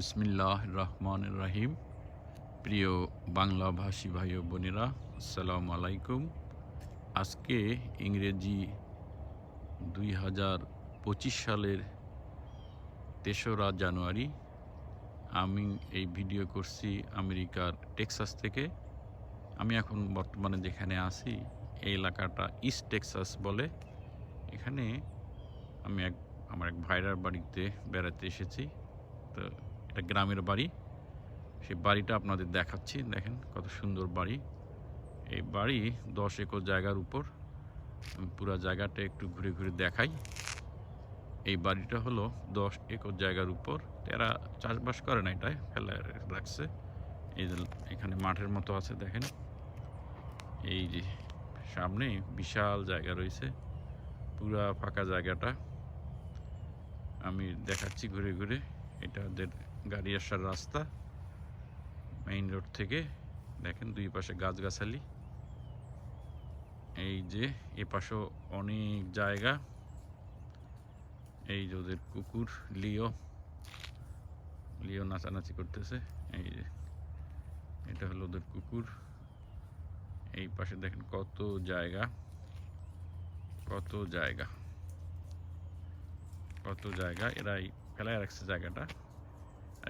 বিসমিল্লাহ রহমান রাহিম। প্রিয় বাংলাভাষী ভাই ও বোনেরা, আসসালামু আলাইকুম। আজকে ইংরেজি 2025 সালের 3রা জানুয়ারি। আমি এই ভিডিও করছি আমেরিকার টেক্সাস থেকে। আমি এখন বর্তমানে যেখানে আছি এই এলাকাটা ইস্ট টেক্সাস বলে। এখানে আমি আমার এক ভাইরার বাড়িতে বেড়াতে এসেছি। তো এটা গ্রামের বাড়ি। সেই বাড়িটা আপনাদের দেখাচ্ছি। দেখেন কত সুন্দর বাড়ি। এই বাড়ি 10 একর জায়গার উপর। আমি পুরো জায়গাটা একটু ঘুরে ঘুরে দেখাই। এই বাড়িটা হলো 10 একর জায়গার উপর। এরা চাষবাস করে না, এটাই ফেলে রাখছে। এই যে এখানে মাঠের মতো আছে দেখেন। এই যে সামনে বিশাল জায়গা রয়েছে, পুরা ফাঁকা জায়গাটা আমি দেখাচ্ছি ঘুরে ঘুরে। এটা ওদের গাড়ি আসার রাস্তা মেইন রোড থেকে। দেখেন দুই পাশে গাছগাছালি। এই যে এ পাশেও অনেক জায়গা। এই যে ওদের কুকুর লিও নাচানাচি করতেছে। এই যে এটা হলো ওদের কুকুর। এই পাশে দেখেন কত জায়গা, কত জায়গা, কত জায়গা। এরাই ফেলায় রাখছে জায়গাটা।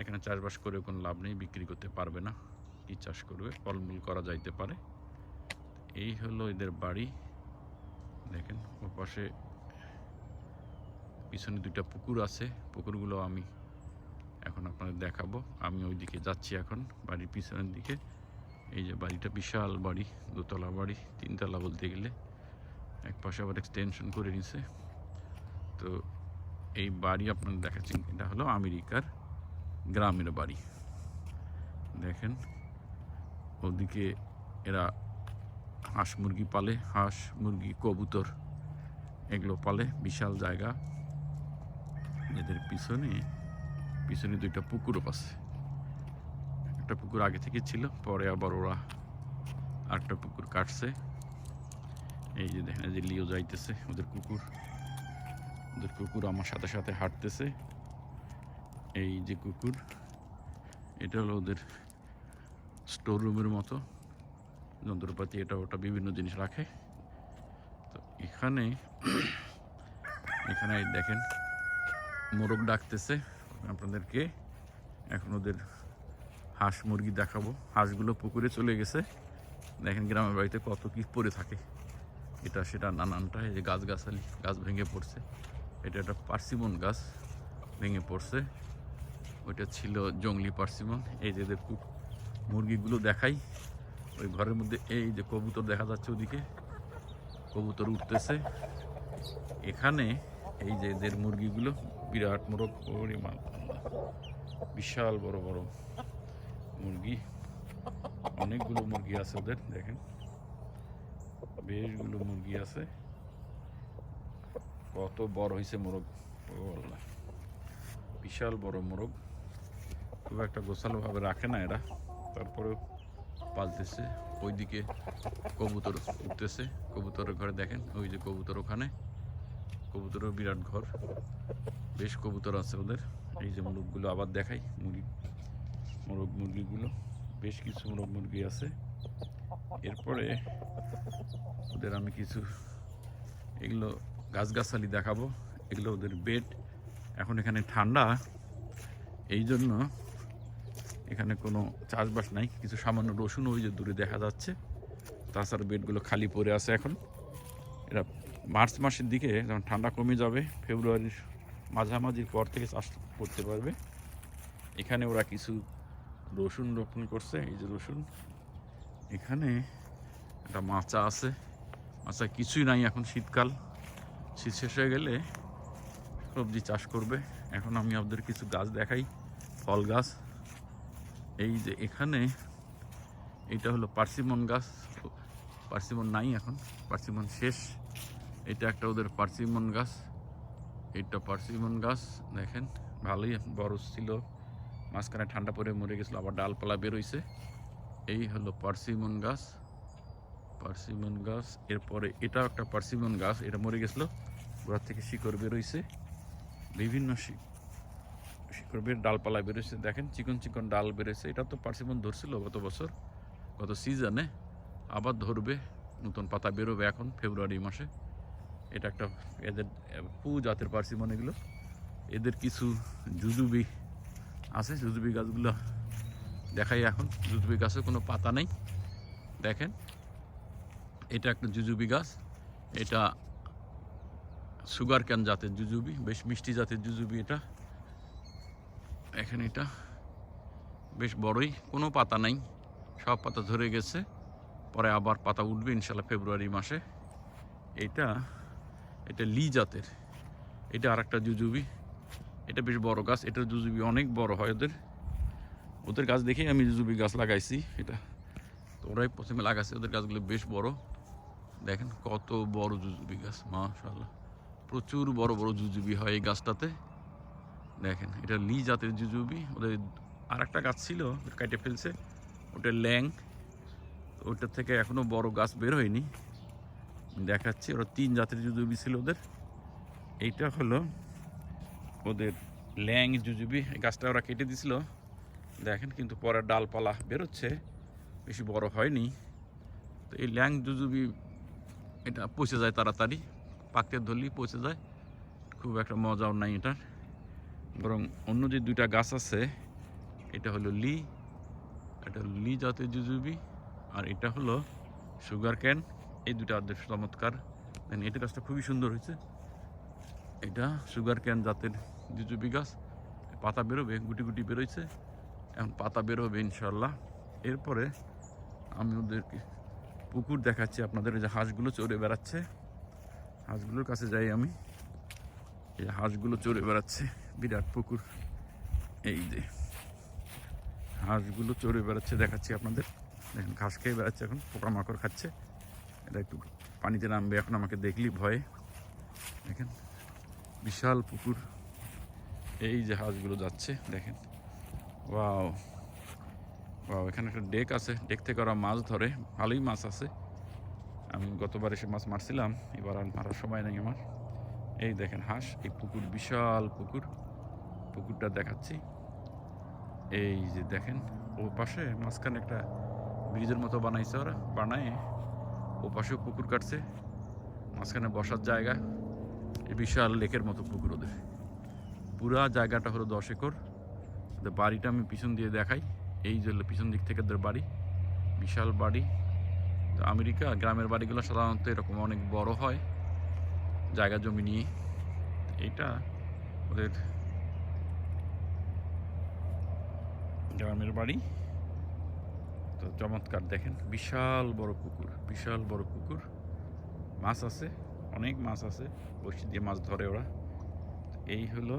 এখানে চাষবাস করে কোনো লাভ নেই, বিক্রি করতে পারবে না। কি চাষ করবে? ফলমূল করা যাইতে পারে। এই হলো এদের বাড়ি। দেখেন ও পাশে পিছনে দুইটা পুকুর আছে। পুকুরগুলো আমি এখন আপনাদের দেখাবো। আমি ওইদিকে যাচ্ছি এখন, বাড়ির পিছনের দিকে। এই যে বাড়িটা বিশাল বাড়ি, দোতলা বাড়ি, 3তলা বলতে গেলে। এক পাশে আবার এক্সটেনশন করে নিছে। তো এই বাড়ি আপনাদের দেখাচ্ছি। এটা হলো আমেরিকার গ্রামের বাড়ি। দেখেন ওদিকে এরা হাঁস মুরগি পালে, হাঁস মুরগি কবুতর এগুলো পালে। বিশাল জায়গা। এদের পিছনে দুইটা পুকুরও আছে। একটা পুকুর আগে থেকে ছিল, পরে আবার ওরা আরেকটা পুকুর কাটছে। এই যে দেখেন যে লিও যাইতেছে, ওদের কুকুর আমার সাথে সাথে হাঁটতেছে। এই যে কুকুর, এটা হলো ওদের স্টোর রুমের মতো যন্ত্রপাতি, এটা ওটা বিভিন্ন জিনিস রাখে। তো এখানে দেখেন মোরগ ডাকতেছে আপনাদেরকে। এখন ওদের হাঁস মুরগি দেখাবো। হাঁসগুলো পুকুরে চলে গেছে। দেখেন গ্রামের বাড়িতে কত কি পড়ে থাকে, এটা সেটা নানানটা। এই যে গাছগাছালি, গাছ ভেঙে পড়ছে। এটা একটা পার্সিমন গাছ ভেঙে পড়ছে। ওইটা ছিল জংলি পার্সিমন। এই যে মুরগিগুলো দেখাই। ওই ঘরের মধ্যে এই যে কবুতর দেখা যাচ্ছে, ওদিকে কবুতর উঠতেছে। এখানে এই যে এদের মুরগিগুলো বিরাট মোরগ, বিশাল বড় বড় মুরগি। অনেকগুলো মুরগি আছে ওদের। দেখেন বেশগুলো মুরগি আছে। কত বড় হয়েছে মোরগ, বিশাল বড় মোরগ। খুব একটা গোছালোভাবে রাখে না এরা, তারপরেও পালতেছে। ওইদিকে কবুতর উঠতেছে। কবুতরের ঘরে দেখেন, ওই যে কবুতর, ওখানে কবুতরের বিরাট ঘর। বেশ কবুতর আছে ওদের। এই যে মোরগগুলো আবার দেখাই, মুরগিগুলো বেশ কিছু মুরগি আছে। এরপরে ওদের আমি কিছু এগুলো গাছগাছালি দেখাবো। এগুলো ওদের বেড। এখন এখানে ঠান্ডা, এই জন্য এখানে কোনো চাষবাস নাই। কিছু সামান্য রসুন ওই যে দূরে দেখা যাচ্ছে। তাছাড়া বেডগুলো খালি পড়ে আছে এখন। এরা মার্চ মাসের দিকে যখন ঠান্ডা কমে যাবে, ফেব্রুয়ারির মাঝামাঝির পর থেকে চাষ করতে পারবে। এখানে ওরা কিছু রসুন রোপণ করছে। এই যে রসুন। এখানে একটা মাচা আছে। মাচা কিছুই নাই এখন, শীতকাল। শীত শেষ হয়ে গেলে সবজি চাষ করবে। এখন আমি আপনাদের কিছু গাছ দেখাই, ফল গাছ। এই যে এখানে এটা হলো পার্সিমন গাছ। পার্সিমন নাই এখন, পার্সিমন শেষ। এটা একটা ওদের পার্সিমন গাছ। এটা পার্সিমন গাছ দেখেন, ভালোই বড় ছিল। মাঝখানে ঠান্ডা পরে মরে গেছিলো, আবার ডালপালা বেরোইছে। এই হলো পার্সিমন গাছ। এরপরে এটাও একটা পার্সিমন গাছ। এটা মরে গেছিলো, গোড়া থেকে শিকড় বেরোইছে। বিভিন্ন করে ডালপালা বেরোচ্ছে, দেখেন চিকন চিকন ডাল বেরোচ্ছে। এটা তো পার্সিমন ধরছিল গত বছর, গত সিজনে, আবার ধরবে, নতুন পাতা বেরোবে এখন ফেব্রুয়ারি মাসে। এটা একটা এদের পু জাতের পার্সিমন এগুলো। এদের কিছু জুজুবি আছে, জুজুবি গাছগুলো দেখাই। এখন জুজুবি গাছে কোনো পাতা নেই, দেখেন এটা একটা জুজুবি গাছ। এটা সুগার ক্যান জাতের জুজুবি, বেশ মিষ্টি জাতের জুজুবি এটা। এখানে এটা বেশ বড়ই, কোনো পাতা নাই, সব পাতা ধরে গেছে, পরে আবার পাতা উঠবে ইনশাল্লাহ ফেব্রুয়ারি মাসে। এটা লি জাতের, এটা আর একটা জুজুবি। এটা বেশ বড় গাছ, এটার জুজুবি অনেক বড় হয়। ওদের গাছ দেখেই আমি জুজুবি গাছ লাগাইছি। এটা তো ওরাই প্রথমে লাগাইছে, ওদের গাছগুলো বেশ বড়। দেখেন কত বড় জুজুবি গাছ, মাশাআল্লাহ, প্রচুর বড় বড় জুজুবি হয় এই গাছটাতে। দেখেন এটা লি জাতের জুজুবি। ওদের আর একটা গাছ ছিল, কেটে ফেলছে, ওটা ল্যাং। ওটার থেকে এখনও বড় গাছ বের হয়নি, দেখাচ্ছি। ওরা 3 জাতের জুজুবি ছিল ওদের। এইটা হলো ওদের ল্যাং জুজুবি। এই গাছটা ওরা কেটে দিছিল, দেখেন, কিন্তু পরে ডালপালা বেরোচ্ছে, বেশি বড় হয়নি। তো এই ল্যাং জুজুবি এটা পচে যায় তাড়াতাড়ি, পাকতে ধরলেই পচে যায়, খুব একটা মজাও নাই এটার। বরং অন্য যে 2টা গাছ আছে, এটা হলো লি, এটা লি জাতের জুজুবি, আর এটা হলো সুগার ক্যান। এই 2টা চমৎকার। দেন এটা গাছটা খুবই সুন্দর হয়েছে। এটা সুগার ক্যান জাতের জুজুবি গাছ, পাতা বেরোবে, গুটি গুটি বেরোইছে, এখন পাতা বেরোবে ইনশাল্লাহ। এরপরে আমি ওদেরকে পুকুর দেখাচ্ছি আপনাদের। যে হাঁসগুলো চড়ে বেড়াচ্ছে, হাঁসগুলোর কাছে যাই আমি। এই হাঁসগুলো চড়ে বেড়াচ্ছে, বিরাট পুকুর। এই যে হাঁসগুলো চড়ে বেড়াচ্ছে, দেখাচ্ছি আপনাদের। দেখেন ঘাস খেয়ে বেড়াচ্ছে, এখন পোকামাকড় খাচ্ছে। এটা একটু পানিতে নামবে এখন, আমাকে দেখলেই ভয়ে। দেখেন বিশাল পুকুর, এই যে হাঁসগুলো যাচ্ছে, দেখেন। ওয়াও ওয়াও, এখানে একটা ডেক আছে, ডেক থেকে ওরা মাছ ধরে, ভালোই মাছ আছে। আমি গতবার এসে মাছ মারছিলাম, এবার আর মারার সময় নেই আমার। এই দেখেন হাঁস, এই পুকুর, বিশাল পুকুর, পুকুরটা দেখাচ্ছি। এই যে দেখেন, ও পাশে মাঝখানে একটা ব্রিজের মতো বানাইছে ওরা, বানায় ও পাশেও পুকুর কাটছে, মাঝখানে বসার জায়গা। এই বিশাল লেকের মতো পুকুর ওদের। পুরা জায়গাটা হলো 10 একর। ওদের বাড়িটা আমি পিছন দিয়ে দেখাই। এই যে পিছন দিক থেকে ওদের বাড়ি, বিশাল বাড়ি। তো আমেরিকা গ্রামের বাড়িগুলো সাধারণত এরকম অনেক বড় হয়, জায়গা জমি নিয়ে। এইটা ওদের গ্রামের বাড়ি। তো চমৎকার, দেখেন বিশাল বড় পুকুর, বিশাল বড় পুকুর। মাছ আছে, অনেক মাছ আছে, বড়শি দিয়ে মাছ ধরে ওরা। এই হলো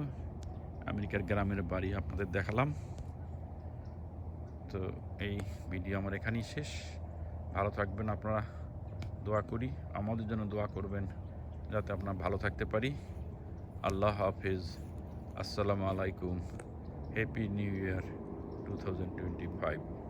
আমেরিকার গ্রামের বাড়ি, আপনাদের দেখালাম। তো এই ভিডিও আমার এখানেই শেষ। ভালো থাকবেন আপনারা, দোয়া করি, আমাদের জন্য দোয়া করবেন যাতে আপনারা ভালো থাকতে পারি। আল্লাহ হাফেজ, আসসালামু আলাইকুম, হ্যাপি নিউ ইয়ার 2025।